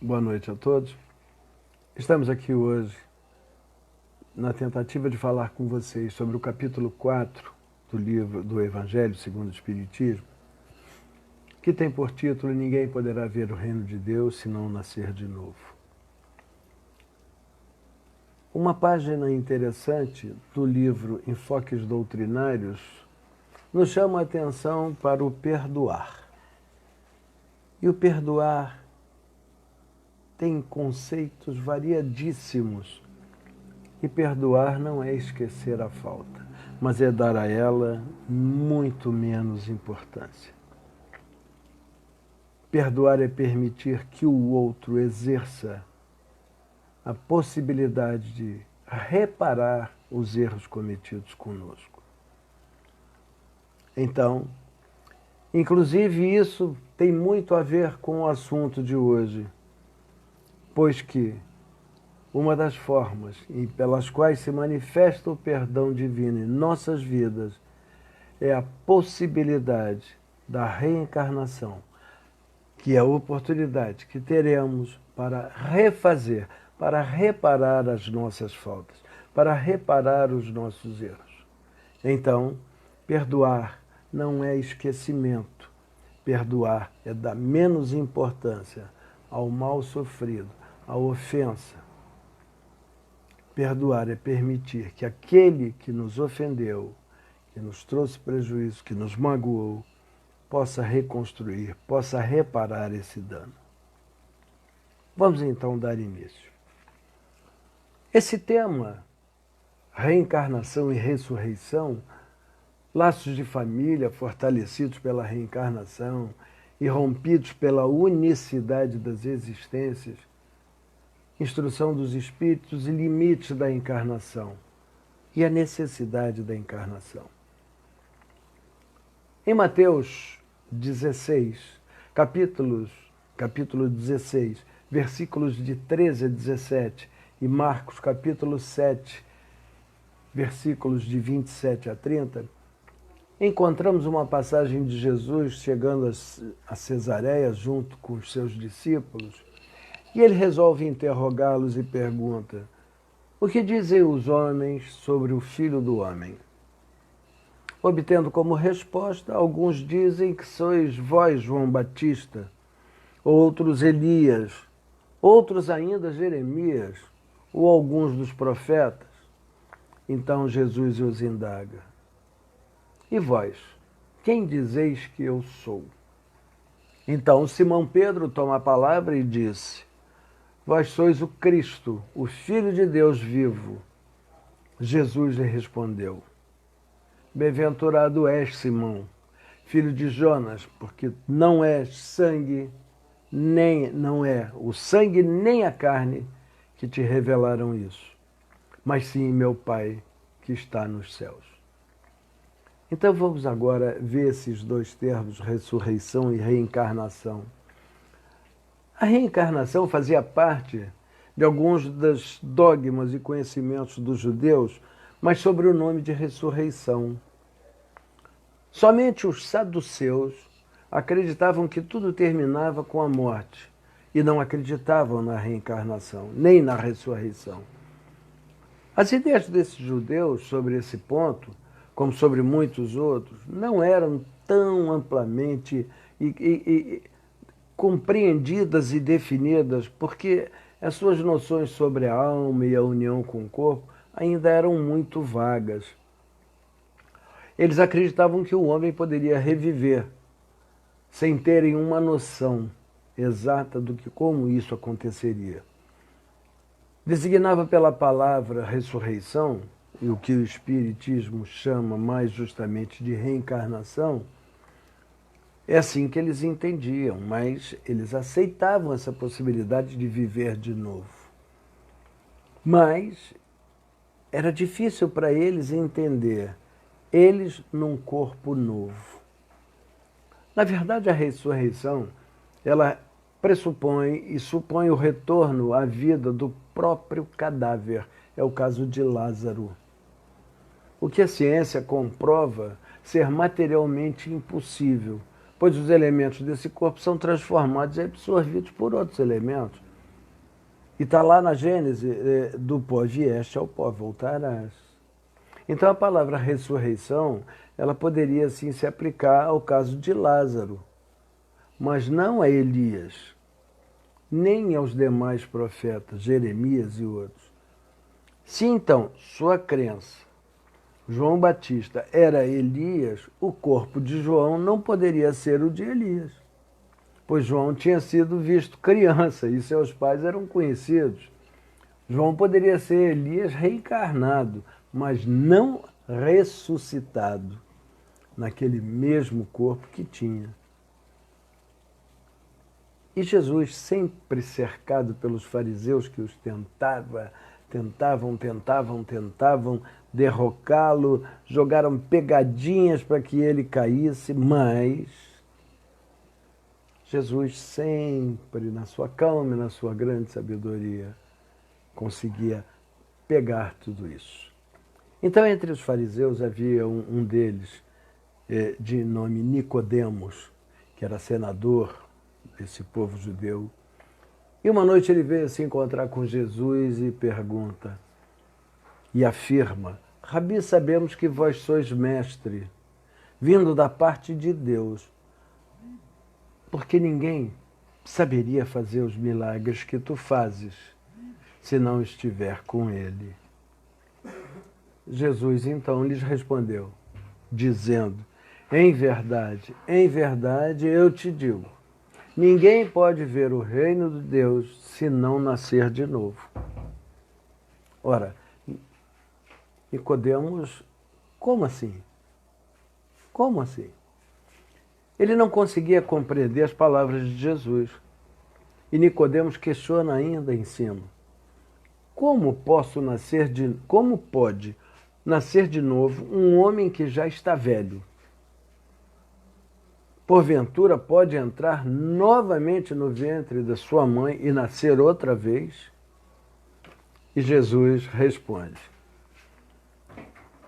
Boa noite a todos. Estamos aqui hoje na tentativa de falar com vocês sobre o capítulo 4 do livro do Evangelho segundo o Espiritismo, que tem por título Ninguém poderá ver o reino de Deus se não nascer de novo. Uma página interessante do livro Enfoques Doutrinários nos chama a atenção para o perdoar. E o perdoar tem conceitos variadíssimos. E perdoar não é esquecer a falta, mas é dar a ela muito menos importância. Perdoar é permitir que o outro exerça a possibilidade de reparar os erros cometidos conosco. Então, inclusive isso tem muito a ver com o assunto de hoje, pois que uma das formas pelas quais se manifesta o perdão divino em nossas vidas é a possibilidade da reencarnação, que é a oportunidade que teremos para refazer, para reparar as nossas faltas, para reparar os nossos erros. Então, perdoar não é esquecimento. Perdoar é dar menos importância ao mal sofrido, à ofensa. Perdoar é permitir que aquele que nos ofendeu, que nos trouxe prejuízo, que nos magoou, possa reconstruir, possa reparar esse dano. Vamos então dar início. Esse tema, reencarnação e ressurreição, laços de família fortalecidos pela reencarnação e rompidos pela unicidade das existências, instrução dos espíritos e limites da encarnação e a necessidade da encarnação. Em Mateus 16, capítulo 16, versículos de 13 a 17, e Marcos capítulo 7, versículos de 27 a 30, encontramos uma passagem de Jesus chegando a Cesareia junto com os seus discípulos, e ele resolve interrogá-los e pergunta: o que dizem os homens sobre o Filho do Homem? Obtendo como resposta, alguns dizem que sois vós, João Batista, outros Elias, outros ainda Jeremias, ou alguns dos profetas. Então Jesus os indaga: e vós, quem dizeis que eu sou? Então Simão Pedro toma a palavra e disse: vós sois o Cristo, o Filho de Deus vivo. Jesus lhe respondeu: bem-aventurado és, Simão, filho de Jonas, porque não é o sangue nem a carne que te revelaram isso, mas sim meu Pai que está nos céus. Então vamos agora ver esses dois termos, ressurreição e reencarnação. A reencarnação fazia parte de alguns dos dogmas e conhecimentos dos judeus, mas sobre o nome de ressurreição. Somente os saduceus acreditavam que tudo terminava com a morte e não acreditavam na reencarnação, nem na ressurreição. As ideias desses judeus sobre esse ponto, como sobre muitos outros, não eram tão amplamente compreendidas e definidas, porque as suas noções sobre a alma e a união com o corpo ainda eram muito vagas. Eles acreditavam que o homem poderia reviver, sem terem uma noção exata do que como isso aconteceria. Designava pela palavra ressurreição, e o que o Espiritismo chama mais justamente de reencarnação, é assim que eles entendiam, mas eles aceitavam essa possibilidade de viver de novo. Mas era difícil para eles entender, eles num corpo novo. Na verdade, a ressurreição, ela pressupõe e supõe o retorno à vida do próprio cadáver. É o caso de Lázaro. O que a ciência comprova ser materialmente impossível, pois os elementos desse corpo são transformados e absorvidos por outros elementos. E está lá na Gênesis, do pó vieste, ao pó voltarás. Então a palavra ressurreição, ela poderia sim se aplicar ao caso de Lázaro, mas não a Elias, nem aos demais profetas, Jeremias e outros. Se então sua crença, João Batista, era Elias, o corpo de João não poderia ser o de Elias, pois João tinha sido visto criança e seus pais eram conhecidos. João poderia ser Elias reencarnado, mas não ressuscitado naquele mesmo corpo que tinha. E Jesus, sempre cercado pelos fariseus que os tentavam derrocá-lo, jogaram pegadinhas para que ele caísse, mas Jesus sempre, na sua calma e na sua grande sabedoria, conseguia pegar tudo isso. Então, entre os fariseus havia um deles, de nome Nicodemos, que era senador desse povo judeu. E uma noite ele veio se encontrar com Jesus e pergunta, e afirma: Rabi, sabemos que vós sois mestre, vindo da parte de Deus, porque ninguém saberia fazer os milagres que tu fazes se não estiver com ele. Jesus então lhes respondeu, dizendo: em verdade eu te digo, ninguém pode ver o reino de Deus se não nascer de novo. Ora, Nicodemos, como assim? Como assim? Ele não conseguia compreender as palavras de Jesus. E Nicodemos questiona ainda em cima. Como pode nascer de novo um homem que já está velho? Porventura pode entrar novamente no ventre da sua mãe e nascer outra vez? E Jesus responde: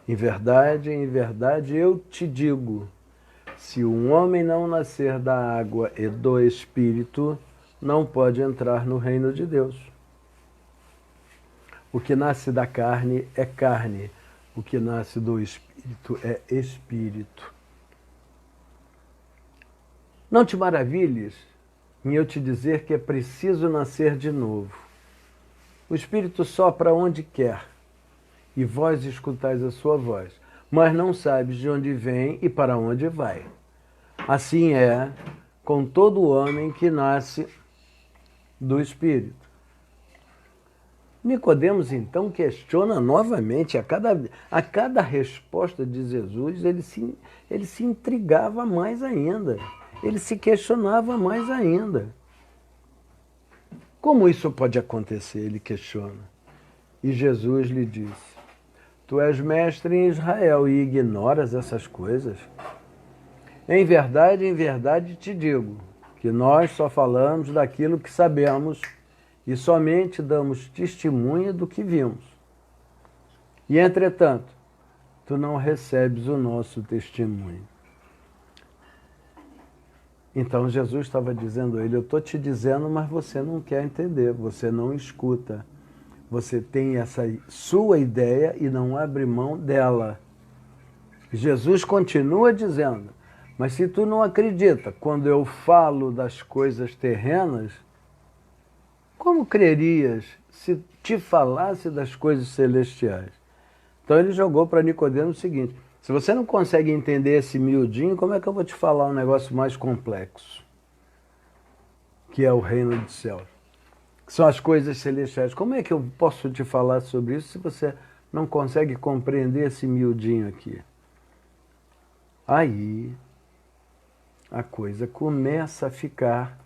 em verdade eu te digo, se um homem não nascer da água e do Espírito, não pode entrar no reino de Deus. O que nasce da carne é carne, o que nasce do Espírito é Espírito. Não te maravilhes em eu te dizer que é preciso nascer de novo. O Espírito sopra onde quer, e vós escutais a sua voz, mas não sabes de onde vem e para onde vai. Assim é com todo homem que nasce do Espírito. Nicodemos então questiona novamente, a cada resposta de Jesus, ele se intrigava mais ainda, ele se questionava mais ainda. Como isso pode acontecer? Ele questiona. E Jesus lhe disse: tu és mestre em Israel e ignoras essas coisas? Em verdade te digo, que nós só falamos daquilo que sabemos e somente damos testemunho do que vimos. E, entretanto, tu não recebes o nosso testemunho. Então Jesus estava dizendo a ele: eu estou te dizendo, mas você não quer entender, você não escuta. Você tem essa sua ideia e não abre mão dela. Jesus continua dizendo: mas se tu não acredita quando eu falo das coisas terrenas, como crerias se te falasse das coisas celestiais? Então ele jogou para Nicodemos o seguinte: se você não consegue entender esse miudinho, como é que eu vou te falar um negócio mais complexo? Que é o reino dos céus. Que são as coisas celestiais. Como é que eu posso te falar sobre isso se você não consegue compreender esse miudinho aqui? Aí a coisa começa a ficar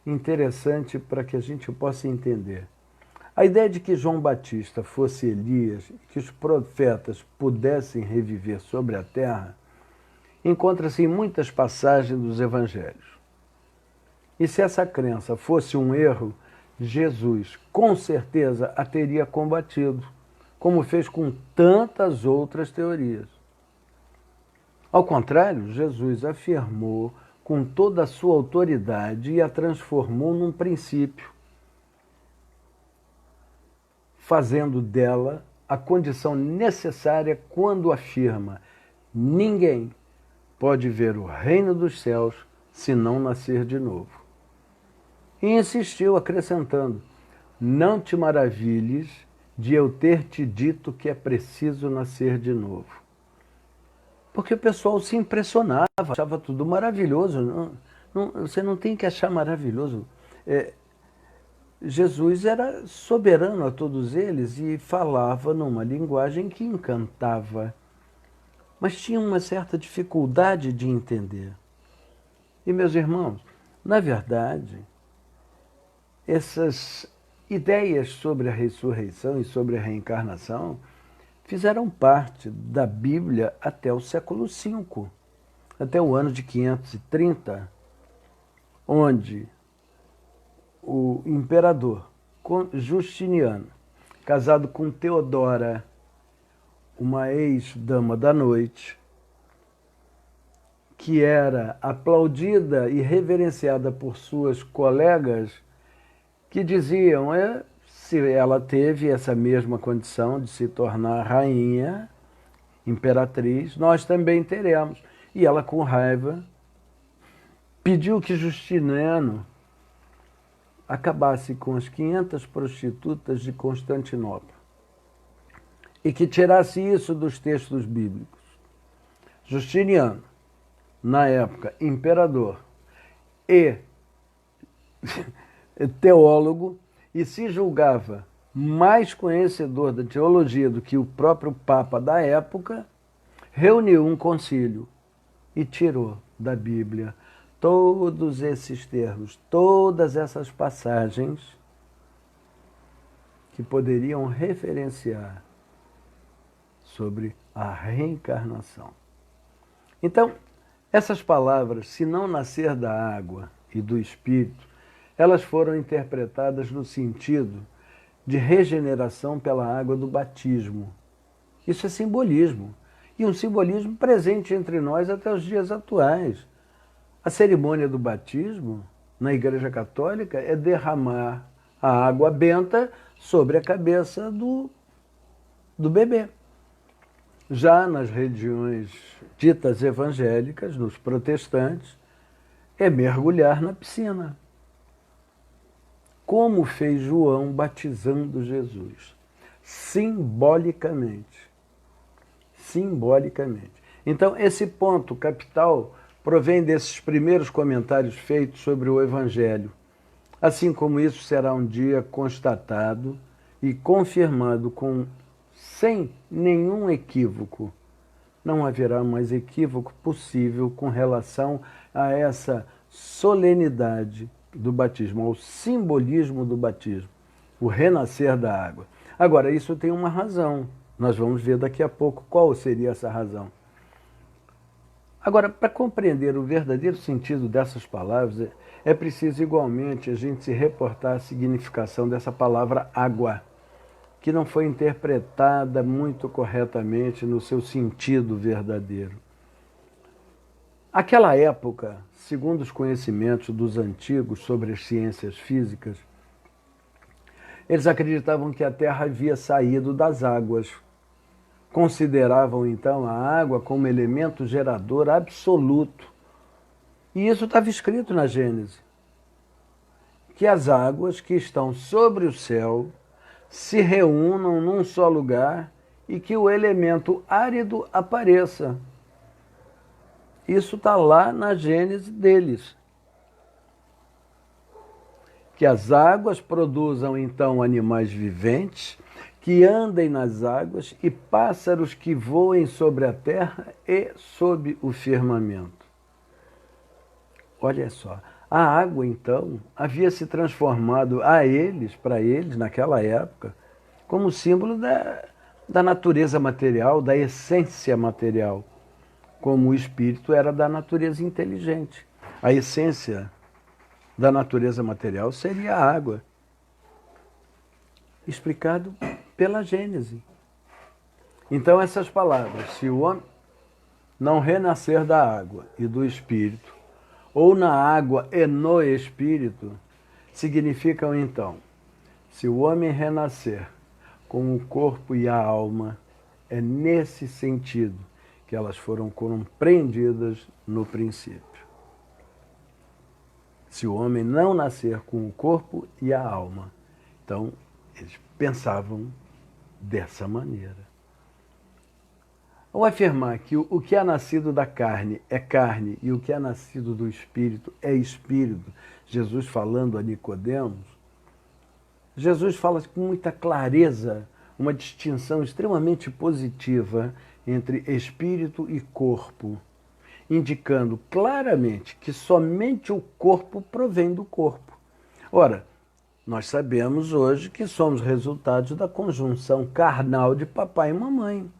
interessante para que a gente possa entender. A ideia de que João Batista fosse Elias, que os profetas pudessem reviver sobre a terra, encontra-se em muitas passagens dos evangelhos. E se essa crença fosse um erro, Jesus com certeza a teria combatido, como fez com tantas outras teorias. Ao contrário, Jesus afirmou com toda a sua autoridade e a transformou num princípio. fazendo dela a condição necessária quando afirma: ninguém pode ver o reino dos céus se não nascer de novo. E insistiu, acrescentando: não te maravilhes de eu ter te dito que é preciso nascer de novo. Porque o pessoal se impressionava, achava tudo maravilhoso. Você não tem que achar maravilhoso. Jesus era soberano a todos eles e falava numa linguagem que encantava, mas tinha uma certa dificuldade de entender. E, meus irmãos, na verdade, essas ideias sobre a ressurreição e sobre a reencarnação fizeram parte da Bíblia até o século V, até o ano de 530, onde o imperador Justiniano, casado com Teodora, uma ex-dama da noite, que era aplaudida e reverenciada por suas colegas, que diziam, se ela teve essa mesma condição de se tornar rainha, imperatriz, nós também teremos. E ela, com raiva, pediu que Justiniano acabasse com as 500 prostitutas de Constantinopla e que tirasse isso dos textos bíblicos. Justiniano, na época, imperador e teólogo, e se julgava mais conhecedor da teologia do que o próprio Papa da época, reuniu um concílio e tirou da Bíblia todos esses termos, todas essas passagens que poderiam referenciar sobre a reencarnação. Então, essas palavras, se não nascer da água e do Espírito, elas foram interpretadas no sentido de regeneração pela água do batismo. Isso é simbolismo, e um simbolismo presente entre nós até os dias atuais. A cerimônia do batismo, na Igreja Católica, é derramar a água benta sobre a cabeça do bebê. Já nas religiões ditas evangélicas, nos protestantes, é mergulhar na piscina, como fez João batizando Jesus, simbolicamente. Simbolicamente. Então, esse ponto capital provém desses primeiros comentários feitos sobre o Evangelho, assim como isso será um dia constatado e confirmado sem nenhum equívoco. Não haverá mais equívoco possível com relação a essa solenidade do batismo, ao simbolismo do batismo, o renascer da água. Agora, isso tem uma razão. Nós vamos ver daqui a pouco qual seria essa razão. Agora, para compreender o verdadeiro sentido dessas palavras, é preciso igualmente a gente se reportar à significação dessa palavra água, que não foi interpretada muito corretamente no seu sentido verdadeiro. Aquela época, segundo os conhecimentos dos antigos sobre as ciências físicas, eles acreditavam que a Terra havia saído das águas. Consideravam, então, a água como elemento gerador absoluto. E isso estava escrito na Gênese. Que as águas que estão sobre o céu se reúnam num só lugar e que o elemento árido apareça. Isso está lá na Gênese deles. Que as águas produzam, então, animais viventes, que andem nas águas, e pássaros que voem sobre a terra e sob o firmamento. Olha só, a água, então, havia se transformado para eles, naquela época, como símbolo da natureza material, da essência material, como o espírito era da natureza inteligente. A essência da natureza material seria a água, explicado pela Gênese. Então, essas palavras, se o homem não renascer da água e do Espírito, ou na água e no Espírito, significam então, se o homem renascer com o corpo e a alma. É nesse sentido que elas foram compreendidas no princípio. Se o homem não nascer com o corpo e a alma. Então, eles pensavam dessa maneira. Ao afirmar que o que é nascido da carne é carne e o que é nascido do espírito é espírito, Jesus falando a Nicodemos, Jesus fala com muita clareza uma distinção extremamente positiva entre espírito e corpo, indicando claramente que somente o corpo provém do corpo. Ora, nós sabemos hoje que somos resultados da conjunção carnal de papai e mamãe,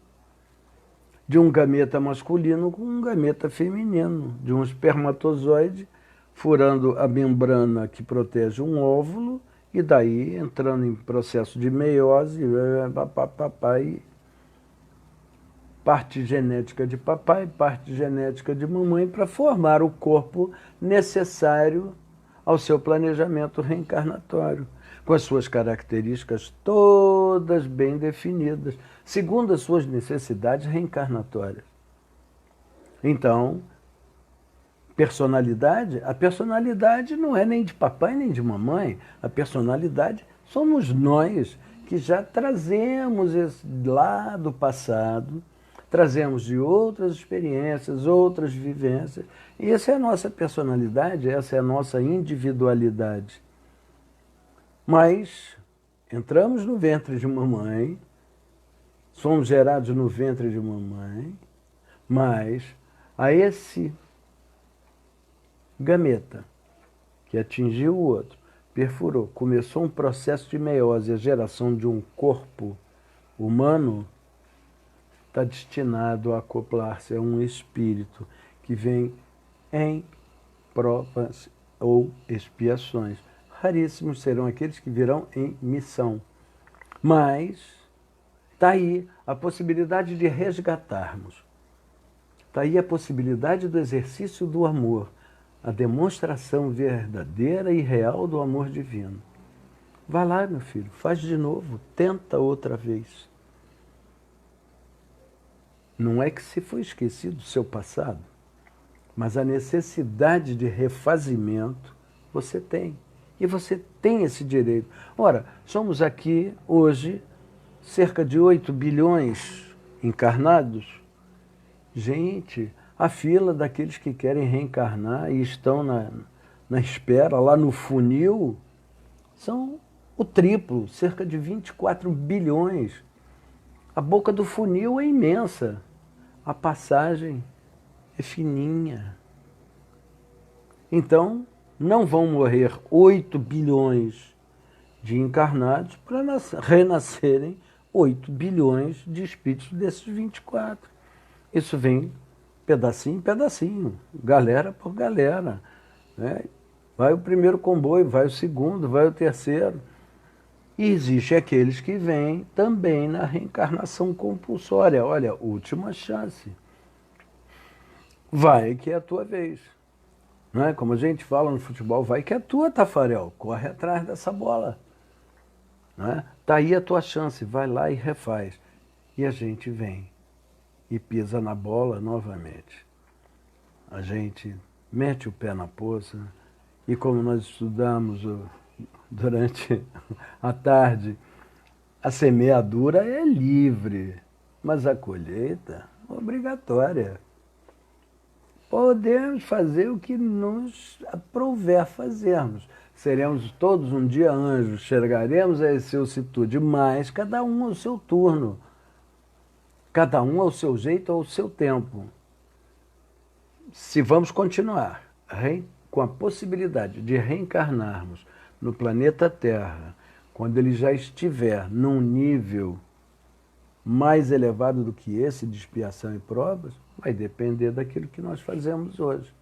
de um gameta masculino com um gameta feminino, de um espermatozoide furando a membrana que protege um óvulo e daí entrando em processo de meiose, papai, parte genética de papai, parte genética de mamãe, para formar o corpo necessário ao seu planejamento reencarnatório, com as suas características todas bem definidas, segundo as suas necessidades reencarnatórias. Então, a personalidade não é nem de papai nem de mamãe, a personalidade somos nós, que já trazemos lá do passado, trazemos de outras experiências, outras vivências, e essa é a nossa personalidade, essa é a nossa individualidade. Mas entramos no ventre de mamãe, somos gerados no ventre de mamãe, mas a esse gameta que atingiu o outro, perfurou, começou um processo de meiose, a geração de um corpo humano, está destinado a acoplar-se a um espírito que vem em provas ou expiações. Raríssimos serão aqueles que virão em missão. Mas está aí a possibilidade de resgatarmos. Está aí a possibilidade do exercício do amor, a demonstração verdadeira e real do amor divino. Vai lá, meu filho, faz de novo, tenta outra vez. Não é que se foi esquecido o seu passado, mas a necessidade de refazimento você tem. E você tem esse direito. Ora, somos aqui hoje cerca de 8 bilhões encarnados. Gente, a fila daqueles que querem reencarnar e estão na espera, lá no funil, são o triplo, cerca de 24 bilhões. A boca do funil é imensa, a passagem é fininha. Então, não vão morrer 8 bilhões de encarnados para renascerem 8 bilhões de espíritos desses 24. Isso vem pedacinho em pedacinho, galera por galera, né? Vai o primeiro comboio, vai o segundo, vai o terceiro. E existe aqueles que vêm também na reencarnação compulsória. Olha, última chance. Vai que é a tua vez. Não é? Como a gente fala no futebol, vai que é tua, Tafarel. Corre atrás dessa bola. Não é? Tá aí a tua chance, vai lá e refaz. E a gente vem e pisa na bola novamente. A gente mete o pé na poça e, como nós estudamos durante a tarde, a semeadura é livre, mas a colheita é obrigatória. Podemos fazer o que nos aprouver fazermos. Seremos todos um dia anjos, chegaremos a excelsitude, mas cada um ao seu turno, cada um ao seu jeito, ao seu tempo. Se vamos continuar com a possibilidade de reencarnarmos no planeta Terra, quando ele já estiver num nível mais elevado do que esse de expiação e provas, vai depender daquilo que nós fazemos hoje.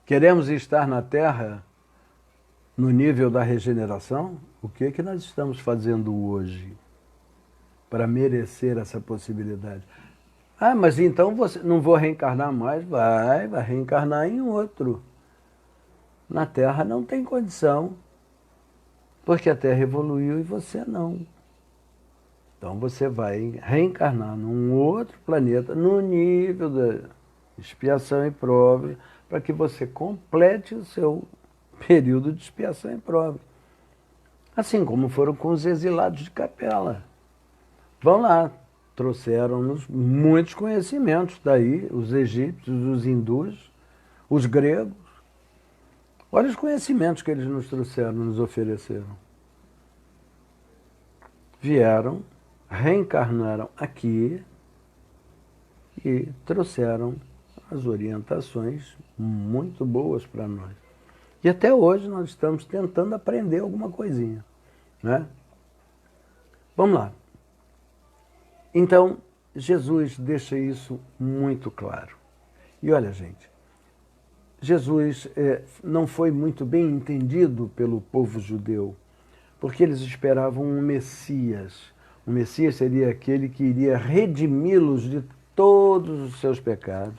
Queremos estar na Terra no nível da regeneração? O que é que nós estamos fazendo hoje para merecer essa possibilidade? Ah, mas então você não vou reencarnar mais? Vai reencarnar em outro. Na Terra não tem condição, porque a Terra evoluiu e você não. Então você vai reencarnar num outro planeta, no nível da expiação e prova, para que você complete o seu período de expiação e prova. Assim como foram com os exilados de Capela. Vão lá, trouxeram-nos muitos conhecimentos, daí os egípcios, os hindus, os gregos. Olha os conhecimentos que eles nos trouxeram, nos ofereceram. Vieram, reencarnaram aqui e trouxeram as orientações muito boas para nós. E até hoje nós estamos tentando aprender alguma coisinha, né? Vamos lá. Então, Jesus deixa isso muito claro. E olha, gente, Jesus não foi muito bem entendido pelo povo judeu, porque eles esperavam um Messias. O Messias seria aquele que iria redimi-los de todos os seus pecados,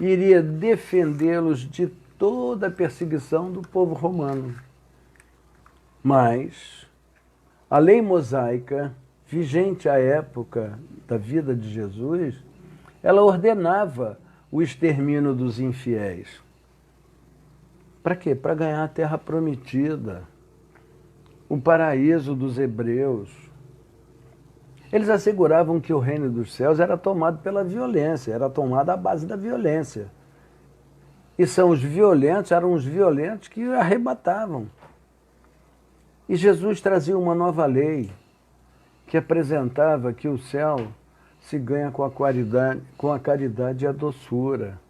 iria defendê-los de toda a perseguição do povo romano. Mas a lei mosaica, vigente à época da vida de Jesus, ela ordenava o extermínio dos infiéis. Para quê? Para ganhar a terra prometida, o paraíso dos hebreus. Eles asseguravam que o reino dos céus era tomado pela violência, era tomado à base da violência. E eram os violentos que arrebatavam. E Jesus trazia uma nova lei que apresentava que o céu se ganha com a caridade e a doçura.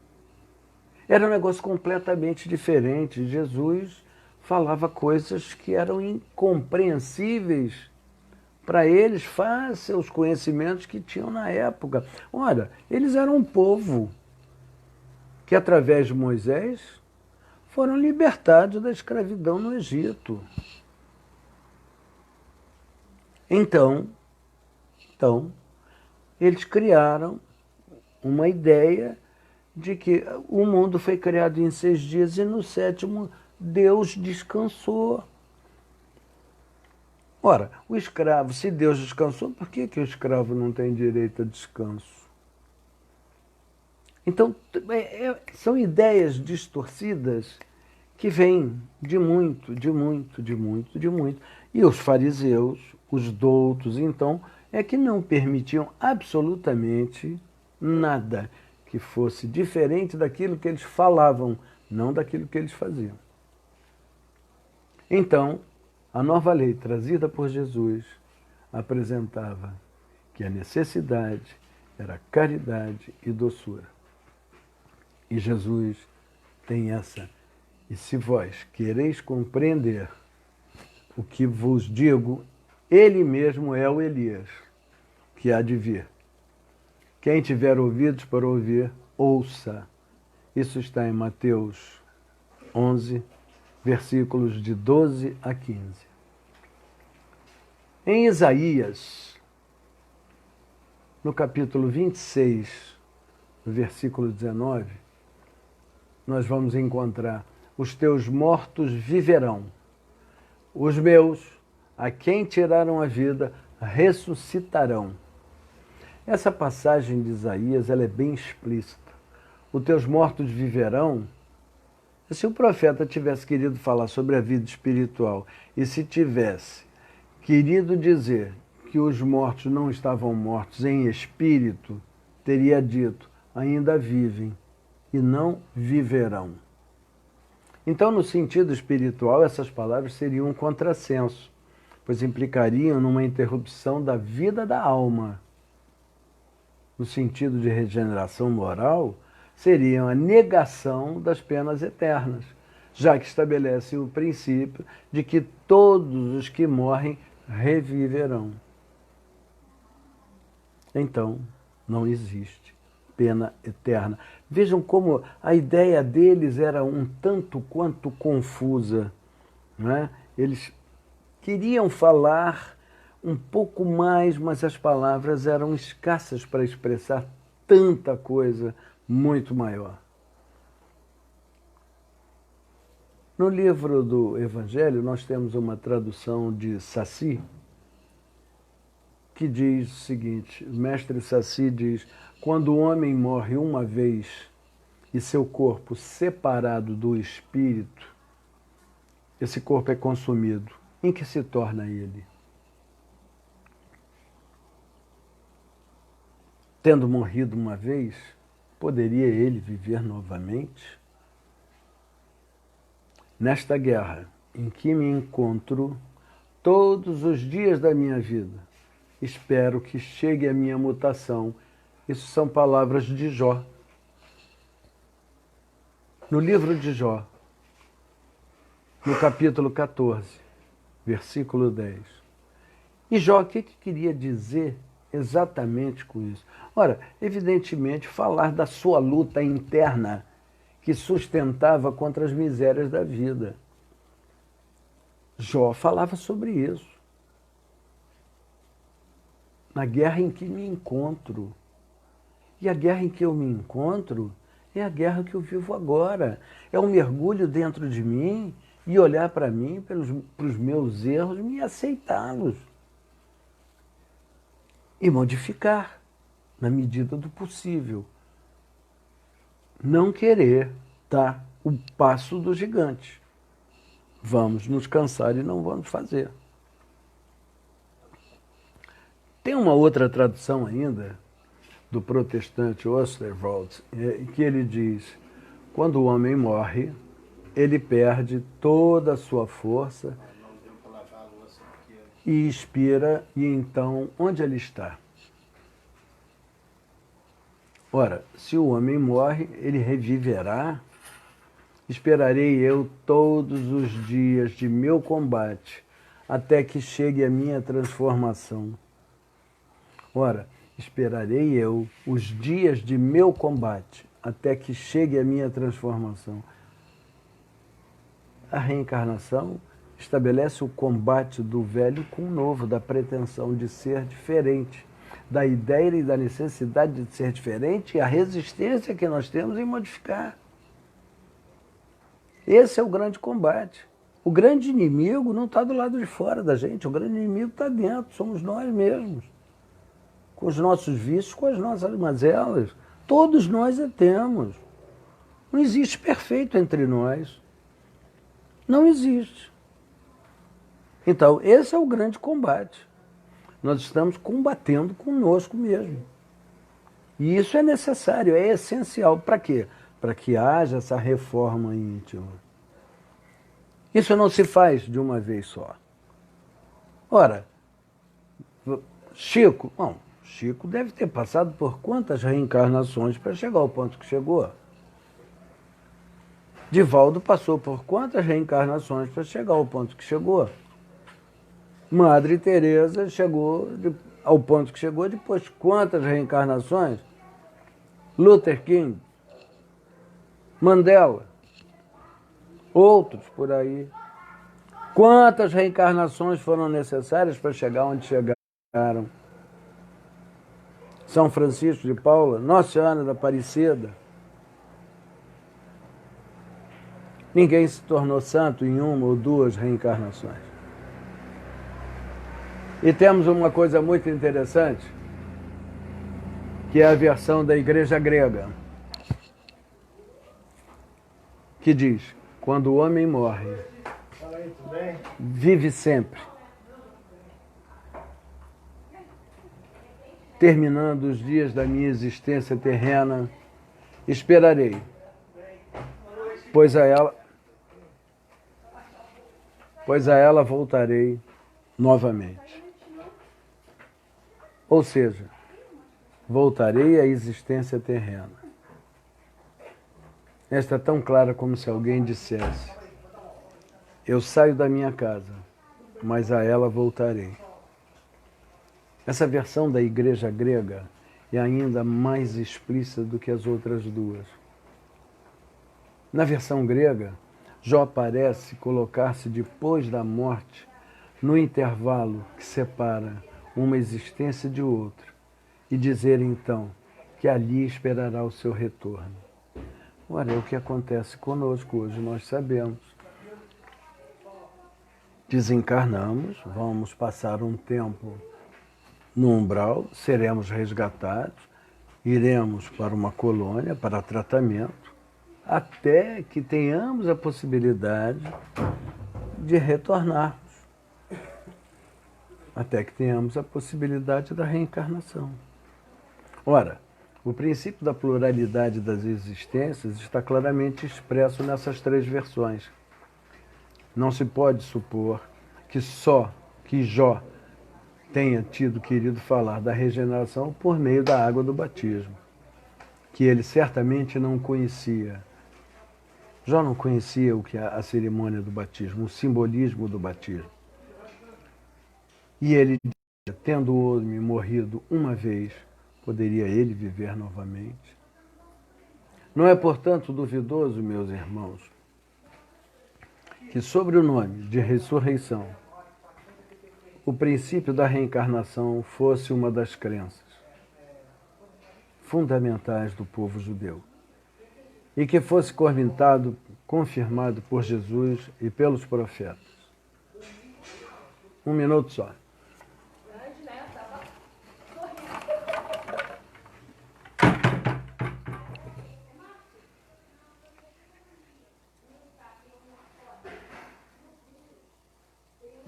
Era um negócio completamente diferente. Jesus falava coisas que eram incompreensíveis para eles, face aos conhecimentos que tinham na época. Ora, eles eram um povo que, através de Moisés, foram libertados da escravidão no Egito. Então, eles criaram uma ideia de que o mundo foi criado em 6 dias e no 7º Deus descansou. Ora, o escravo, se Deus descansou, por que o escravo não tem direito a descanso? Então, são ideias distorcidas que vêm de muito. E os fariseus, os doutos, então, é que não permitiam absolutamente nada que fosse diferente daquilo que eles falavam, não daquilo que eles faziam. Então, a nova lei trazida por Jesus apresentava que a necessidade era caridade e doçura. E Jesus tem essa. E se vós quereis compreender o que vos digo, ele mesmo é o Elias, que há de vir. Quem tiver ouvidos para ouvir, ouça. Isso está em Mateus 11, versículos de 12 a 15. Em Isaías, no capítulo 26, no versículo 19, nós vamos encontrar: os teus mortos viverão, os meus, a quem tiraram a vida, ressuscitarão. Essa passagem de Isaías, ela é bem explícita. Os teus mortos viverão. Se o profeta tivesse querido falar sobre a vida espiritual e se tivesse querido dizer que os mortos não estavam mortos em espírito, teria dito: ainda vivem e não viverão. Então, no sentido espiritual, essas palavras seriam um contrassenso, pois implicariam numa interrupção da vida da alma. No sentido de regeneração moral, seriam a negação das penas eternas, já que estabelecem o princípio de que todos os que morrem reviverão. Então, não existe pena eterna. Vejam como a ideia deles era um tanto quanto confusa, não é? Eles queriam falar um pouco mais, mas as palavras eram escassas para expressar tanta coisa muito maior. No livro do Evangelho, nós temos uma tradução de Saci, que diz o seguinte, o mestre Saci diz, quando o homem morre uma vez e seu corpo separado do espírito, esse corpo é consumido. Em que se torna ele? Tendo morrido uma vez, poderia ele viver novamente? Nesta guerra em que me encontro todos os dias da minha vida, espero que chegue a minha mutação. Isso são palavras de Jó. No livro de Jó, no capítulo 14, versículo 10. E Jó, o que queria dizer exatamente com isso? Ora, evidentemente, falar da sua luta interna que sustentava contra as misérias da vida. Jó falava sobre isso. Na guerra em que me encontro. E a guerra em que eu me encontro é a guerra que eu vivo agora. É um mergulho dentro de mim e olhar para mim, para os meus erros, e aceitá-los. E modificar, na medida do possível. Não querer dar o passo do gigante. Vamos nos cansar e não vamos fazer. Tem uma outra tradução ainda, do protestante Oosterwolde, que ele diz, quando o homem morre, ele perde toda a sua força e expira, e então, onde ele está? Ora, se o homem morre, ele reviverá. Esperarei eu todos os dias de meu combate, até que chegue a minha transformação. Ora, esperarei eu os dias de meu combate, até que chegue a minha transformação. A reencarnação estabelece o combate do velho com o novo, da pretensão de ser diferente, da ideia e da necessidade de ser diferente e a resistência que nós temos em modificar. Esse é o grande combate. O grande inimigo não está do lado de fora da gente, o grande inimigo está dentro, somos nós mesmos. Com os nossos vícios, com as nossas mazelas. Todos nós a temos. Não existe perfeito entre nós. Não existe. Então, esse é o grande combate. Nós estamos combatendo conosco mesmo. E isso é necessário, é essencial. Para quê? Para que haja essa reforma íntima. Isso não se faz de uma vez só. Ora, Chico deve ter passado por quantas reencarnações para chegar ao ponto que chegou? Divaldo passou por quantas reencarnações para chegar ao ponto que chegou? Madre Teresa chegou ao ponto que chegou depois de quantas reencarnações? Luther King, Mandela, outros por aí. Quantas reencarnações foram necessárias para chegar onde chegaram? São Francisco de Paula, Nossa Senhora da Aparecida. Ninguém se tornou santo em uma ou duas reencarnações. E temos uma coisa muito interessante, que é a versão da Igreja grega, que diz, quando o homem morre, vive sempre. Terminando os dias da minha existência terrena, esperarei, pois a ela voltarei novamente. Ou seja, voltarei à existência terrena. Esta é tão clara como se alguém dissesse, eu saio da minha casa, mas a ela voltarei. Essa versão da Igreja grega é ainda mais explícita do que as outras duas. Na versão grega, Jó parece colocar-se depois da morte no intervalo que separa uma existência de outra e dizer então que ali esperará o seu retorno. Ora, é o que acontece conosco hoje, nós sabemos. Desencarnamos, vamos passar um tempo no umbral, seremos resgatados, iremos para uma colônia para tratamento, até que tenhamos a possibilidade de retornarmos, até que tenhamos a possibilidade da reencarnação. Ora, o princípio da pluralidade das existências está claramente expresso nessas três versões. Não se pode supor que Jó tenha querido falar da regeneração por meio da água do batismo, que ele certamente não conhecia. Jó não conhecia o que é a cerimônia do batismo, o simbolismo do batismo. E ele dizia, tendo o homem morrido uma vez, poderia ele viver novamente? Não é, portanto, duvidoso, meus irmãos, que sobre o nome de ressurreição, o princípio da reencarnação fosse uma das crenças fundamentais do povo judeu e que fosse confirmado por Jesus e pelos profetas. Um minuto só.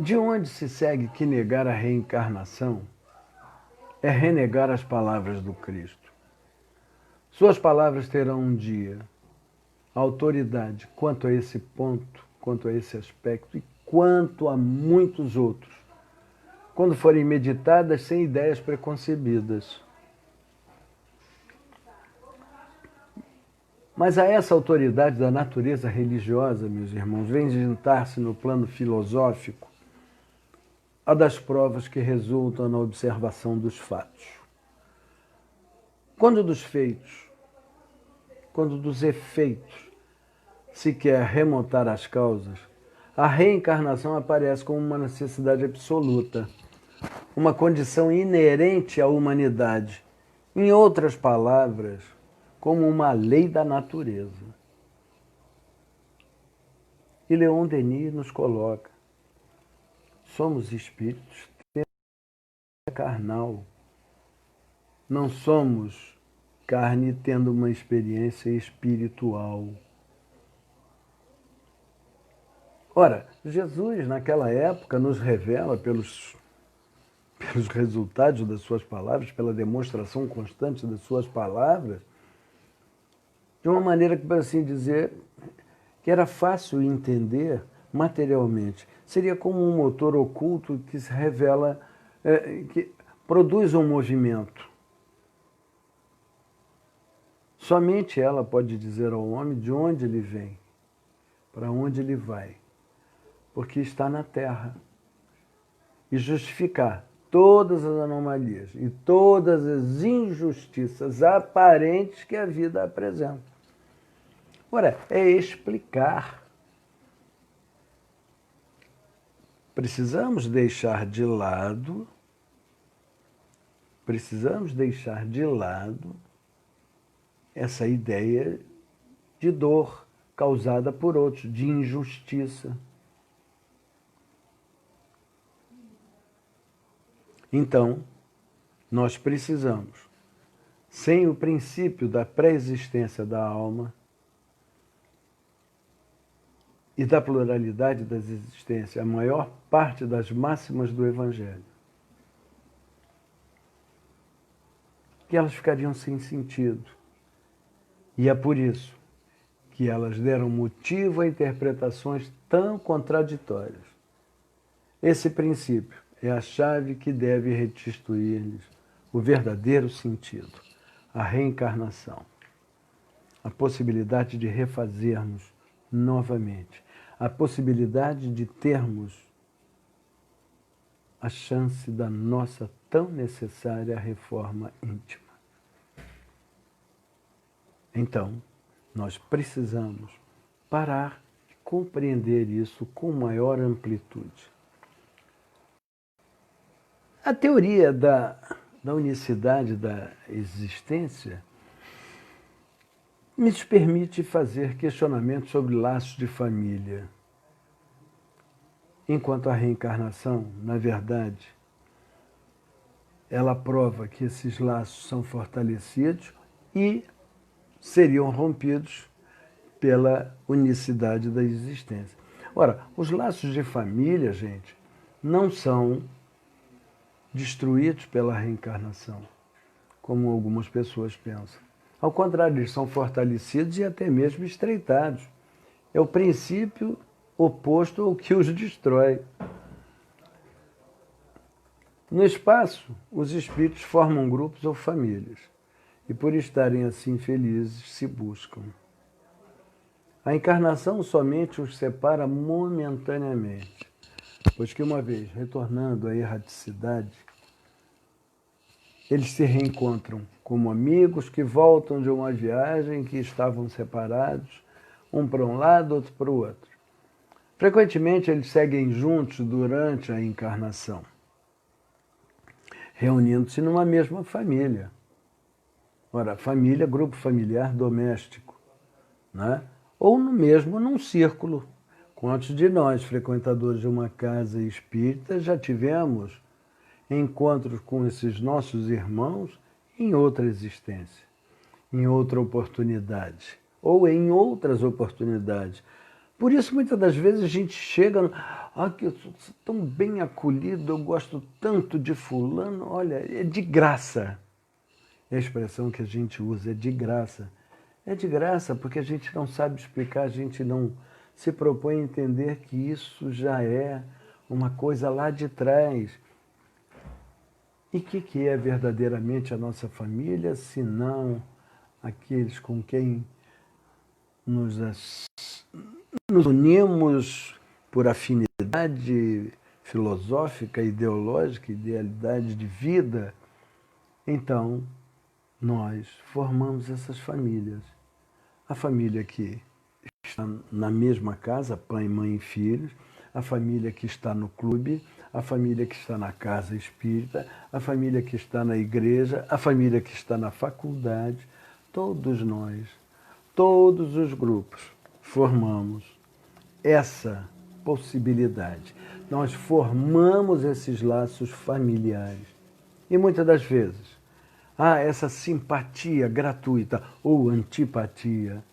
De onde se segue que negar a reencarnação é renegar as palavras do Cristo. Suas palavras terão um dia autoridade quanto a esse ponto, quanto a esse aspecto e quanto a muitos outros, quando forem meditadas sem ideias preconcebidas. Mas a essa autoridade da natureza religiosa, meus irmãos, vem juntar-se no plano filosófico a das provas que resultam na observação dos fatos. Quando dos efeitos se quer remontar às causas, a reencarnação aparece como uma necessidade absoluta, uma condição inerente à humanidade. Em outras palavras, como uma lei da natureza. E Leon Denis nos coloca: somos espíritos carnal. Não somos carne tendo uma experiência espiritual. Ora, Jesus, naquela época, nos revela pelos resultados das suas palavras, pela demonstração constante das suas palavras, de uma maneira que, por assim dizer, que era fácil entender materialmente. Seria como um motor oculto que se revela, que produz um movimento. Somente ela pode dizer ao homem de onde ele vem, para onde ele vai, porque está na Terra. E justificar todas as anomalias e todas as injustiças aparentes que a vida apresenta. Ora, é explicar. Precisamos deixar de lado essa ideia de dor causada por outros, de injustiça. Então, nós precisamos, sem o princípio da pré-existência da alma e da pluralidade das existências, a maior parte das máximas do Evangelho, que elas ficariam sem sentido. E é por isso que elas deram motivo a interpretações tão contraditórias. Esse princípio é a chave que deve restituir-lhes o verdadeiro sentido, a reencarnação, a possibilidade de refazermos novamente, a possibilidade de termos a chance da nossa tão necessária reforma íntima. Então, nós precisamos parar e compreender isso com maior amplitude. A teoria da unicidade da existência nos permite fazer questionamentos sobre laços de família, enquanto a reencarnação, na verdade, ela prova que esses laços são fortalecidos e seriam rompidos pela unicidade da existência. Ora, os laços de família, gente, não são destruídos pela reencarnação, como algumas pessoas pensam. Ao contrário, eles são fortalecidos e até mesmo estreitados. É o princípio oposto ao que os destrói. No espaço, os espíritos formam grupos ou famílias, e por estarem assim felizes, se buscam. A encarnação somente os separa momentaneamente, pois que uma vez retornando à erraticidade, eles se reencontram como amigos que voltam de uma viagem que estavam separados, um para um lado, outro para o outro. Frequentemente eles seguem juntos durante a encarnação, reunindo-se numa mesma família. Ora, família, grupo familiar doméstico, né? Ou num círculo. Quantos de nós, frequentadores de uma casa espírita, já tivemos encontros com esses nossos irmãos em outra existência, em outra oportunidade, ou em outras oportunidades. Por isso, muitas das vezes, a gente chega, que eu sou tão bem acolhido, eu gosto tanto de fulano, olha, é de graça. É a expressão que a gente usa, é de graça. É de graça porque a gente não sabe explicar, a gente não se propõe a entender que isso já é uma coisa lá de trás. E o que é verdadeiramente a nossa família, se não aqueles com quem nos unimos por afinidade filosófica, ideológica, idealidade de vida? Então, nós formamos essas famílias. A família que está na mesma casa, pai, mãe e filhos, a família que está no clube, a família que está na casa espírita, a família que está na igreja, a família que está na faculdade. Todos nós, todos os grupos, formamos essa possibilidade. Nós formamos esses laços familiares. E muitas das vezes, essa simpatia gratuita ou antipatia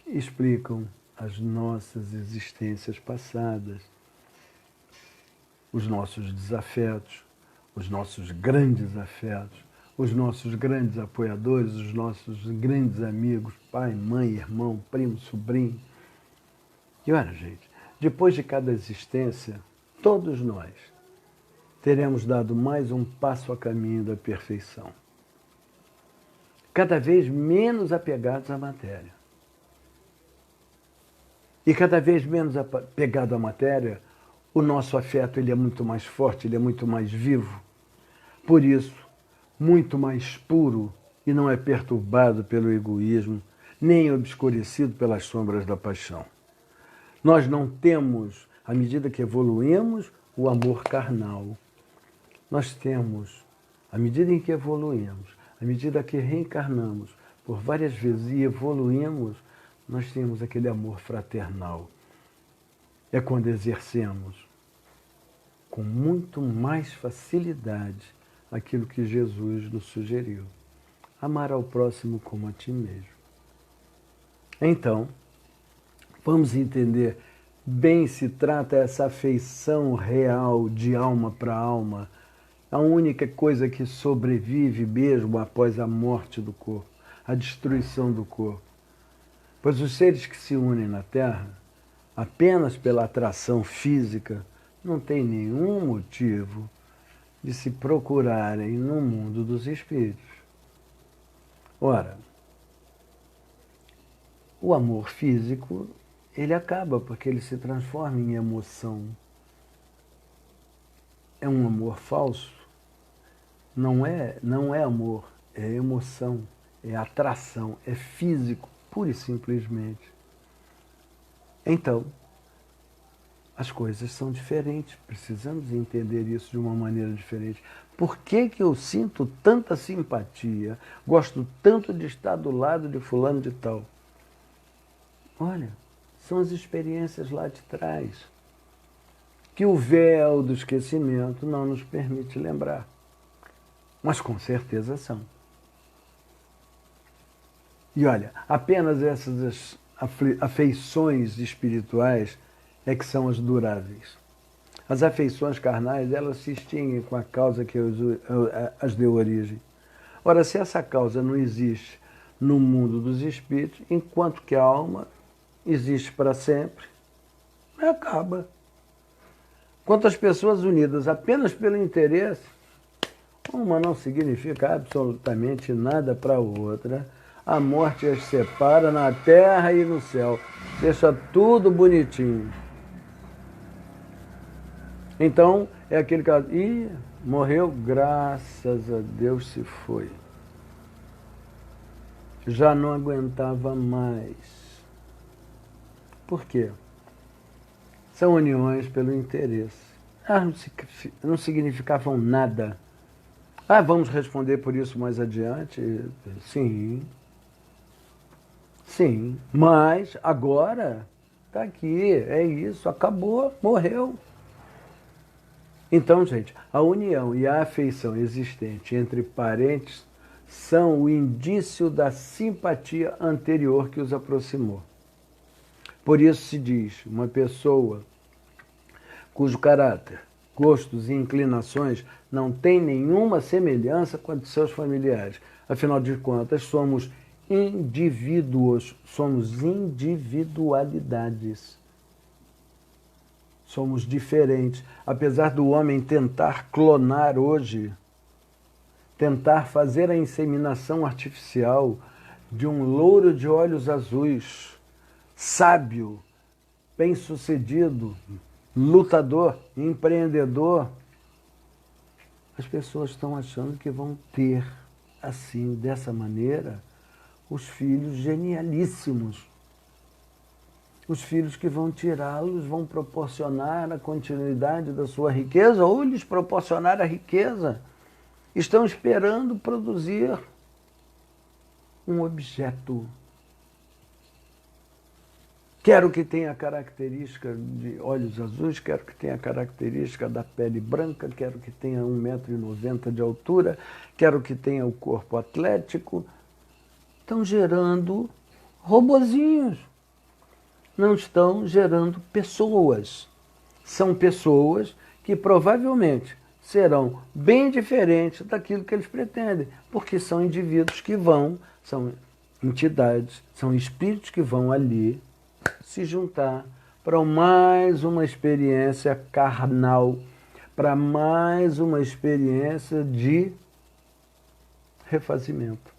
explicam as nossas existências passadas, os nossos desafetos, os nossos grandes afetos, os nossos grandes apoiadores, os nossos grandes amigos, pai, mãe, irmão, primo, sobrinho. E olha, gente, depois de cada existência, todos nós teremos dado mais um passo a caminho da perfeição. Cada vez menos apegados à matéria. E cada vez menos apegado à matéria, o nosso afeto ele é muito mais forte, ele é muito mais vivo. Por isso, muito mais puro e não é perturbado pelo egoísmo, nem obscurecido pelas sombras da paixão. Nós não temos, à medida que evoluímos, o amor carnal. Nós temos, à medida em que evoluímos, à medida que reencarnamos por várias vezes e evoluímos, nós temos aquele amor fraternal. É quando exercemos com muito mais facilidade aquilo que Jesus nos sugeriu. Amar ao próximo como a ti mesmo. Então, vamos entender bem se trata essa afeição real de alma para alma, a única coisa que sobrevive mesmo após a morte do corpo, a destruição do corpo. Pois os seres que se unem na Terra, apenas pela atração física, não têm nenhum motivo de se procurarem no mundo dos espíritos. Ora, o amor físico, ele acaba porque ele se transforma em emoção. É um amor falso. Não é amor, é emoção, é atração, é físico, pura e simplesmente. Então, as coisas são diferentes, precisamos entender isso de uma maneira diferente. Por que eu sinto tanta simpatia, gosto tanto de estar do lado de fulano de tal? Olha, são as experiências lá de trás, que o véu do esquecimento não nos permite lembrar. mas com certeza são. E olha, apenas essas afeições espirituais é que são as duráveis. As afeições carnais, elas se extinguem com a causa que as deu origem. Ora, se essa causa não existe no mundo dos espíritos, enquanto que a alma existe para sempre, acaba. Quantas pessoas unidas apenas pelo interesse, uma não significa absolutamente nada para a outra. A morte as separa na terra e no céu. Deixa tudo bonitinho. Então, é aquele caso. Ih, morreu, graças a Deus se foi. Já não aguentava mais. Por quê? São uniões pelo interesse. Não significavam nada. Vamos responder por isso mais adiante? Sim. Sim. Mas agora está aqui, é isso, acabou, morreu. Então, gente, a união e a afeição existente entre parentes são o indício da simpatia anterior que os aproximou. Por isso se diz, uma pessoa cujo caráter, gostos e inclinações não tem nenhuma semelhança com a de seus familiares. Afinal de contas, somos indivíduos, somos individualidades. Somos diferentes. Apesar do homem tentar clonar hoje, tentar fazer a inseminação artificial de um louro de olhos azuis, sábio, bem-sucedido, lutador, empreendedor, as pessoas estão achando que vão ter, assim, dessa maneira, os filhos genialíssimos. Os filhos que vão tirá-los, vão proporcionar a continuidade da sua riqueza ou lhes proporcionar a riqueza. Estão esperando produzir um objeto. Quero que tenha a característica de olhos azuis, quero que tenha a característica da pele branca, quero que tenha 1,90 m de altura, quero que tenha o corpo atlético. Estão gerando robozinhos. Não estão gerando pessoas. São pessoas que provavelmente serão bem diferentes daquilo que eles pretendem, porque são indivíduos que vão, são entidades, são espíritos que vão ali se juntar para mais uma experiência carnal, para mais uma experiência de refazimento,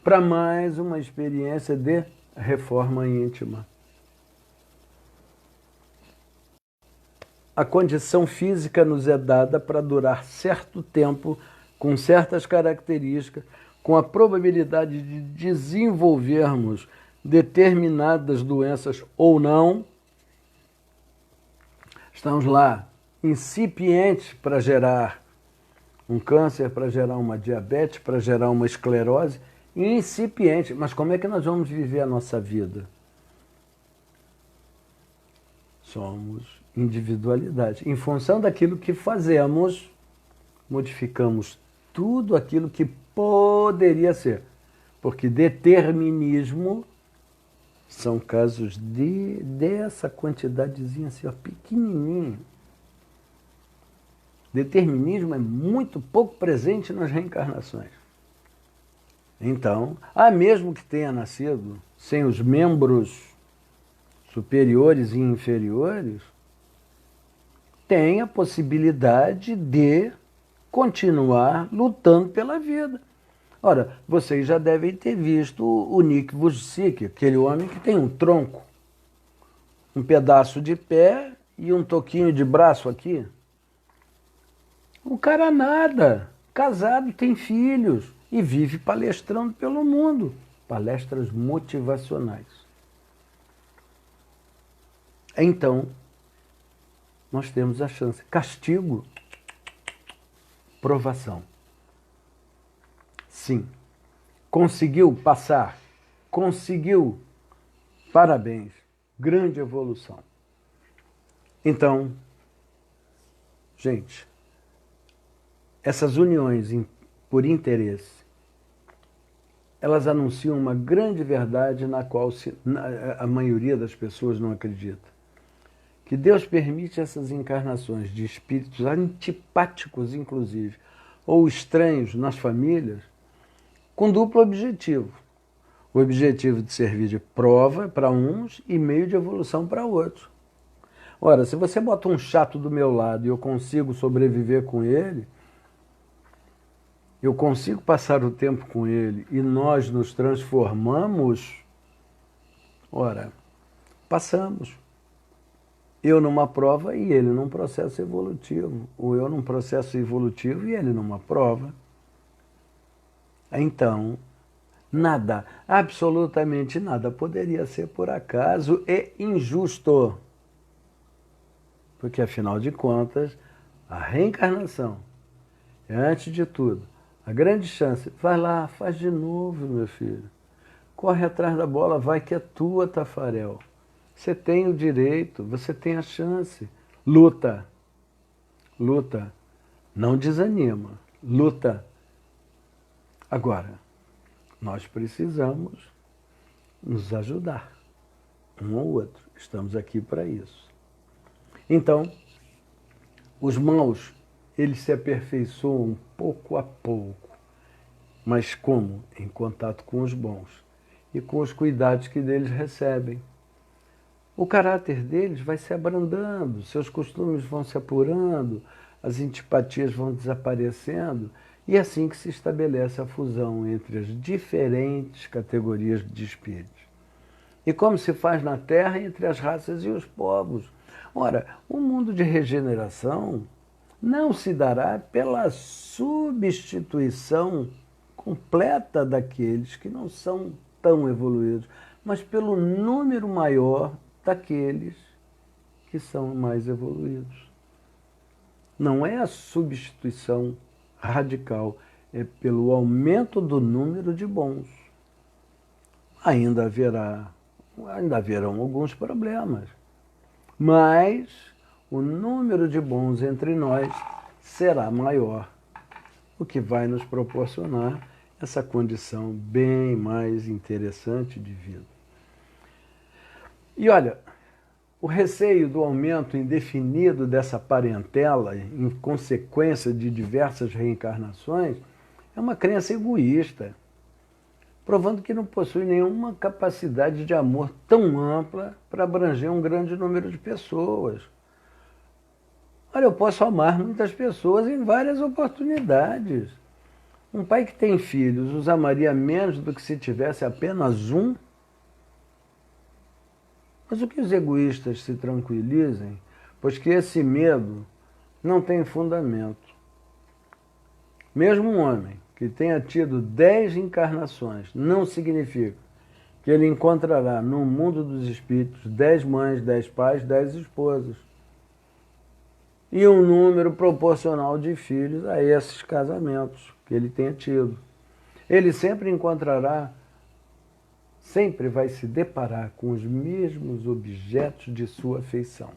para mais uma experiência de reforma íntima. A condição física nos é dada para durar certo tempo, com certas características, com a probabilidade de desenvolvermos determinadas doenças ou não. Estamos lá, incipientes para gerar um câncer, para gerar uma diabetes, para gerar uma esclerose, incipiente. Mas como é que nós vamos viver a nossa vida? Somos individualidade. Em função daquilo que fazemos, modificamos tudo aquilo que poderia ser. Porque determinismo são casos dessa quantidadezinha assim, ó, pequenininho. Determinismo é muito pouco presente nas reencarnações. Então, mesmo que tenha nascido sem os membros superiores e inferiores, tem a possibilidade de continuar lutando pela vida. Ora, vocês já devem ter visto o Nick Vujicic, aquele homem que tem um tronco, um pedaço de pé e um toquinho de braço aqui. O cara nada, casado, tem filhos e vive palestrando pelo mundo. Palestras motivacionais. Então, nós temos a chance. Castigo, provação. Sim. Conseguiu passar? Conseguiu? Parabéns. Grande evolução. Então, gente, essas uniões por interesse. Elas anunciam uma grande verdade na qual a maioria das pessoas não acredita. Que Deus permite essas encarnações de espíritos antipáticos, inclusive, ou estranhos nas famílias, com duplo objetivo. O objetivo de servir de prova para uns e meio de evolução para outros. Ora, se você bota um chato do meu lado e eu consigo sobreviver com ele, eu consigo passar o tempo com ele e nós nos transformamos, ora, passamos. Eu numa prova e ele num processo evolutivo. Ou eu num processo evolutivo e ele numa prova. Então, nada, absolutamente nada, poderia ser por acaso e injusto. Porque, afinal de contas, a reencarnação é, antes de tudo, a grande chance. Vai lá, faz de novo, meu filho. Corre atrás da bola, vai que é tua, Tafarel. Você tem o direito, você tem a chance. Luta. Luta. Não desanima. Luta. Agora, nós precisamos nos ajudar, um ao outro. Estamos aqui para isso. Então, os maus, eles se aperfeiçoam pouco a pouco. Mas como? Em contato com os bons e com os cuidados que deles recebem. O caráter deles vai se abrandando, seus costumes vão se apurando, as antipatias vão desaparecendo, e é assim que se estabelece a fusão entre as diferentes categorias de espíritos. E como se faz na Terra entre as raças e os povos. Ora, o mundo de regeneração não se dará pela substituição completa daqueles que não são tão evoluídos, mas pelo número maior daqueles que são mais evoluídos. Não é a substituição radical, é pelo aumento do número de bons. Ainda haverão alguns problemas, mas o número de bons entre nós será maior, o que vai nos proporcionar essa condição bem mais interessante de vida. E olha, o receio do aumento indefinido dessa parentela, em consequência de diversas reencarnações, é uma crença egoísta, provando que não possui nenhuma capacidade de amor tão ampla para abranger um grande número de pessoas. Olha, eu posso amar muitas pessoas em várias oportunidades. Um pai que tem filhos os amaria menos do que se tivesse apenas um? Mas o que os egoístas se tranquilizem, pois que esse medo não tem fundamento. Mesmo um homem que tenha tido 10 encarnações não significa que ele encontrará no mundo dos espíritos 10 mães, 10 pais, 10 esposas. E um número proporcional de filhos a esses casamentos que ele tenha tido. Ele sempre encontrará, sempre vai se deparar com os mesmos objetos de sua afeição,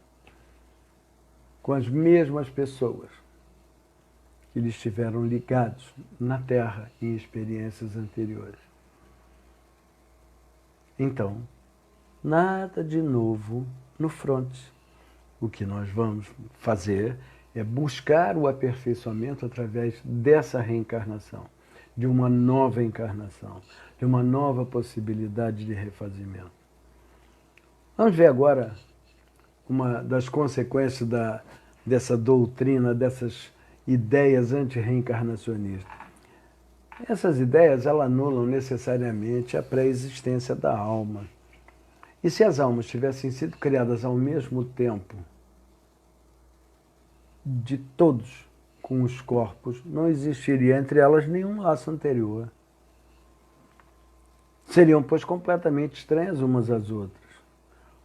com as mesmas pessoas que lhe estiveram ligados na Terra em experiências anteriores. Então, nada de novo no fronte. O que nós vamos fazer é buscar o aperfeiçoamento através dessa reencarnação, de uma nova encarnação, de uma nova possibilidade de refazimento. Vamos ver agora uma das consequências dessa doutrina, dessas ideias anti-reencarnacionistas. Essas ideias elas anulam necessariamente a pré-existência da alma. E se as almas tivessem sido criadas ao mesmo tempo de todos com os corpos, não existiria entre elas nenhum laço anterior. Seriam, pois, completamente estranhas umas às outras.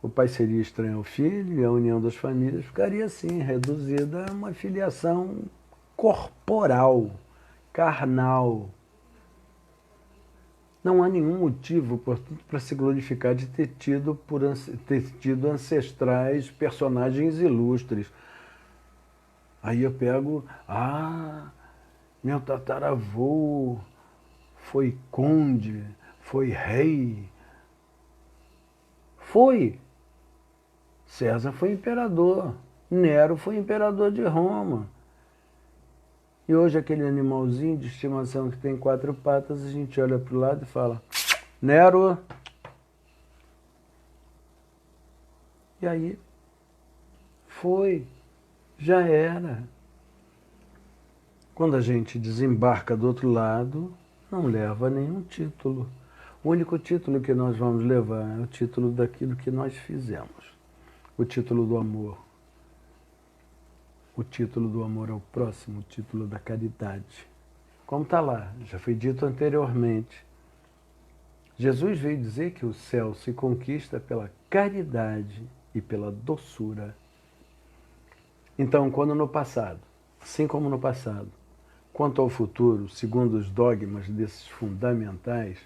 O pai seria estranho ao filho e a união das famílias ficaria, assim, reduzida a uma filiação corporal, carnal. Não há nenhum motivo, portanto, para se glorificar de ter tido ancestrais, personagens ilustres. Aí eu pego, Meu tataravô foi conde, foi rei. Foi. César foi imperador. Nero foi imperador de Roma. E hoje aquele animalzinho de estimação que tem 4 patas, a gente olha para o lado e fala, Nero. E aí, foi, já era. Quando a gente desembarca do outro lado, não leva nenhum título. O único título que nós vamos levar é o título daquilo que nós fizemos. O título do amor. O título do amor ao próximo, o título da caridade. Como está lá, já foi dito anteriormente. Jesus veio dizer que o céu se conquista pela caridade e pela doçura. Então, quando no passado, assim como no passado, quanto ao futuro, segundo os dogmas desses fundamentais,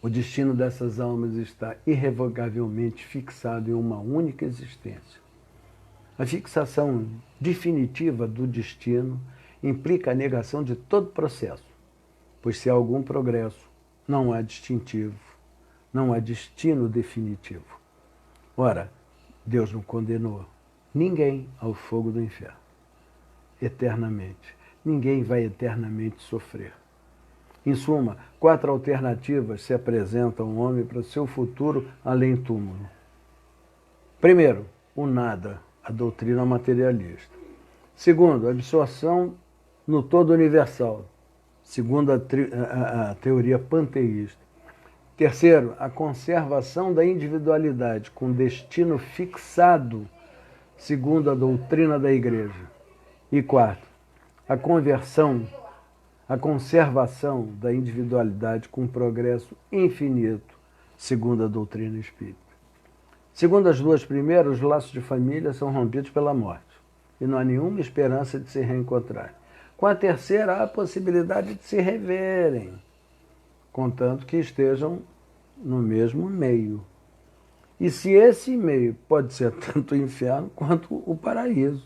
o destino dessas almas está irrevogavelmente fixado em uma única existência. A fixação definitiva do destino implica a negação de todo processo, pois se há algum progresso, não há distintivo, não há destino definitivo. Ora, Deus não condenou ninguém ao fogo do inferno, eternamente. Ninguém vai eternamente sofrer. Em suma, 4 alternativas se apresentam ao homem para seu futuro além túmulo. Primeiro, o nada, a doutrina materialista. Segundo, a absorção no todo universal, segundo a teoria panteísta. Terceiro, a conservação da individualidade com destino fixado, segundo a doutrina da Igreja. E quarto, a conservação da individualidade com progresso infinito, segundo a doutrina espírita. Segundo as 2 primeiras, os laços de família são rompidos pela morte e não há nenhuma esperança de se reencontrar. Com a terceira, há a possibilidade de se reverem, contanto que estejam no mesmo meio. E se esse meio pode ser tanto o inferno quanto o paraíso.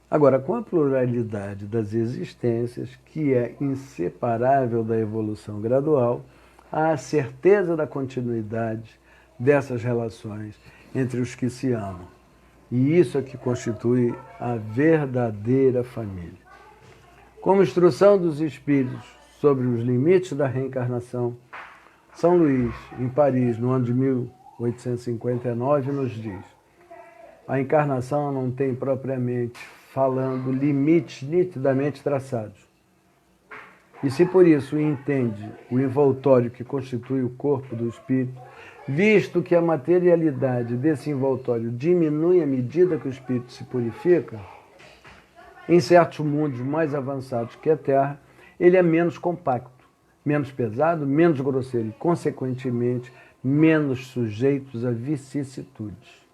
Agora, com a pluralidade das existências, que é inseparável da evolução gradual, há a certeza da continuidade dessas relações entre os que se amam. E isso é que constitui a verdadeira família. Como instrução dos espíritos sobre os limites da reencarnação, São Luís, em Paris, no ano de 1859, nos diz: a encarnação não tem propriamente falando limites nitidamente traçados. E se por isso entende o envoltório que constitui o corpo do espírito, visto que a materialidade desse envoltório diminui à medida que o espírito se purifica, em certos mundos mais avançados que a Terra, ele é menos compacto, menos pesado, menos grosseiro e, consequentemente, menos sujeitos a vicissitudes.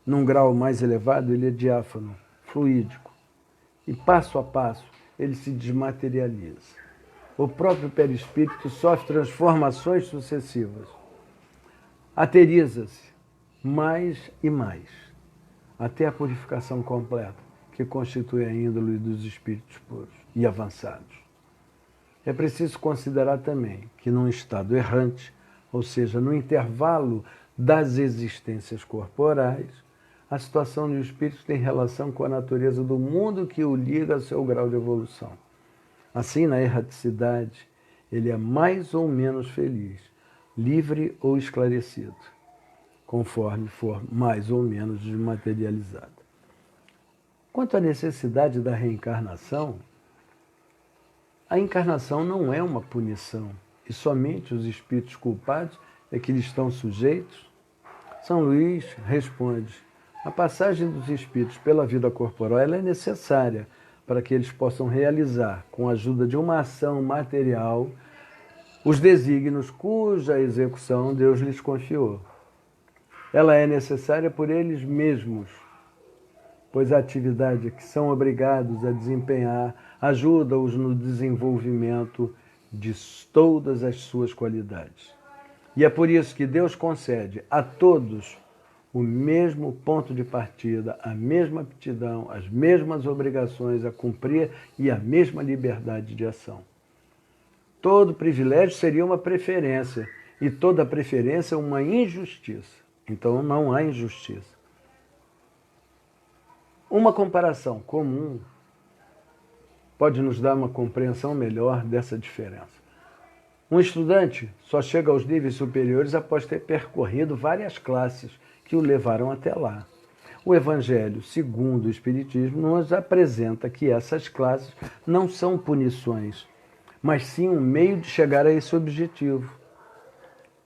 Num grau mais elevado, ele é diáfano, fluídico, e passo a passo ele se desmaterializa. O próprio perispírito sofre transformações sucessivas. Ateriza-se mais e mais, até a purificação completa, que constitui a índole dos espíritos puros e avançados. É preciso considerar também que num estado errante, ou seja, no intervalo das existências corporais, a situação do espírito tem relação com a natureza do mundo que o liga ao seu grau de evolução. Assim, na erraticidade, ele é mais ou menos feliz, livre ou esclarecido, conforme for mais ou menos desmaterializado. Quanto à necessidade da reencarnação, a encarnação não é uma punição, e somente os espíritos culpados é que lhe estão sujeitos. São Luís responde: a passagem dos espíritos pela vida corporal ela é necessária para que eles possam realizar, com a ajuda de uma ação material, os desígnios cuja execução Deus lhes confiou. Ela é necessária por eles mesmos, pois a atividade que são obrigados a desempenhar ajuda-os no desenvolvimento de todas as suas qualidades. E é por isso que Deus concede a todos o mesmo ponto de partida, a mesma aptidão, as mesmas obrigações a cumprir e a mesma liberdade de ação. Todo privilégio seria uma preferência, e toda preferência é uma injustiça. Então não há injustiça. Uma comparação comum pode nos dar uma compreensão melhor dessa diferença. Um estudante só chega aos níveis superiores após ter percorrido várias classes que o levaram até lá. O Evangelho, segundo o Espiritismo, nos apresenta que essas classes não são punições, mas sim um meio de chegar a esse objetivo.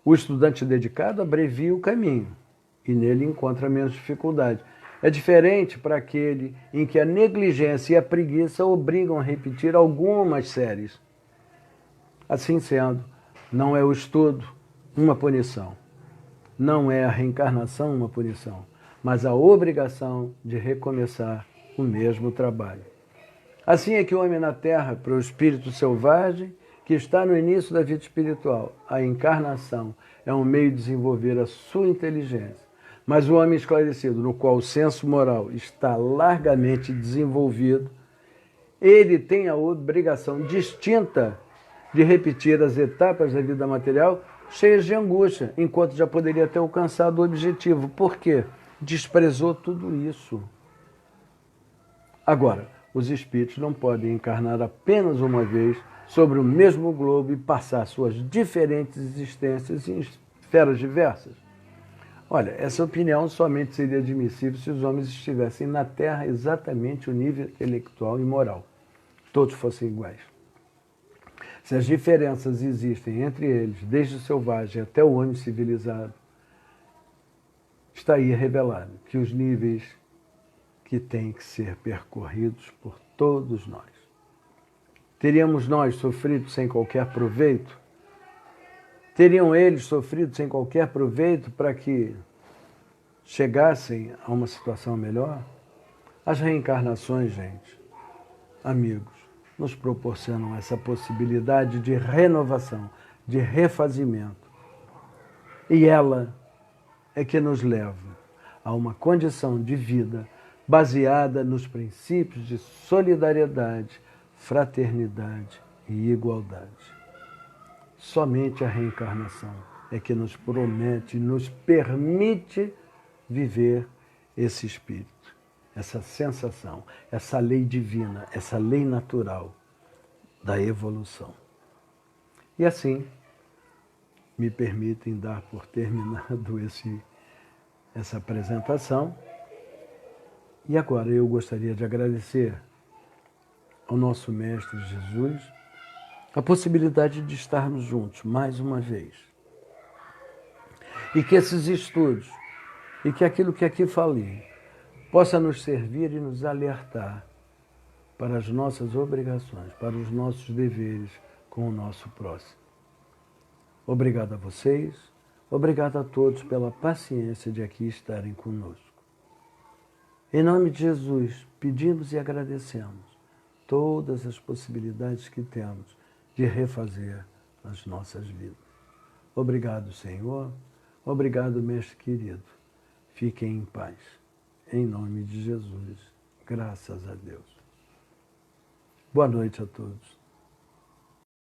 O estudante dedicado abrevia o caminho e nele encontra menos dificuldade. É diferente para aquele em que a negligência e a preguiça obrigam a repetir algumas séries. Assim sendo, não é o estudo uma punição, não é a reencarnação uma punição, mas a obrigação de recomeçar o mesmo trabalho. Assim é que o homem na Terra, para o espírito selvagem, que está no início da vida espiritual, a encarnação é um meio de desenvolver a sua inteligência. Mas o homem esclarecido, no qual o senso moral está largamente desenvolvido, ele tem a obrigação distinta de repetir as etapas da vida material cheias de angústia, enquanto já poderia ter alcançado o objetivo. Por quê? Desprezou tudo isso. Agora, os espíritos não podem encarnar apenas uma vez sobre o mesmo globo e passar suas diferentes existências em esferas diversas. Olha, essa opinião somente seria admissível se os homens estivessem na Terra exatamente o nível intelectual e moral. Todos fossem iguais. Se as diferenças existem entre eles, desde o selvagem até o homem civilizado, está aí revelado que os níveis que têm que ser percorridos por todos nós. Teríamos nós sofrido sem qualquer proveito? Teriam eles sofrido sem qualquer proveito para que chegassem a uma situação melhor? As reencarnações, gente, amigos, nos proporcionam essa possibilidade de renovação, de refazimento. E ela é que nos leva a uma condição de vida baseada nos princípios de solidariedade, fraternidade e igualdade. Somente a reencarnação é que nos promete, nos permite viver esse espírito, essa sensação, essa lei divina, essa lei natural da evolução. E assim, me permitem dar por terminado essa apresentação. E agora eu gostaria de agradecer ao nosso Mestre Jesus a possibilidade de estarmos juntos mais uma vez. E que esses estudos, e que aquilo que aqui falei, possa nos servir e nos alertar para as nossas obrigações, para os nossos deveres com o nosso próximo. Obrigado a vocês, obrigado a todos pela paciência de aqui estarem conosco. Em nome de Jesus, pedimos e agradecemos todas as possibilidades que temos de refazer as nossas vidas. Obrigado, Senhor. Obrigado, Mestre querido. Fiquem em paz. Em nome de Jesus. Graças a Deus. Boa noite a todos.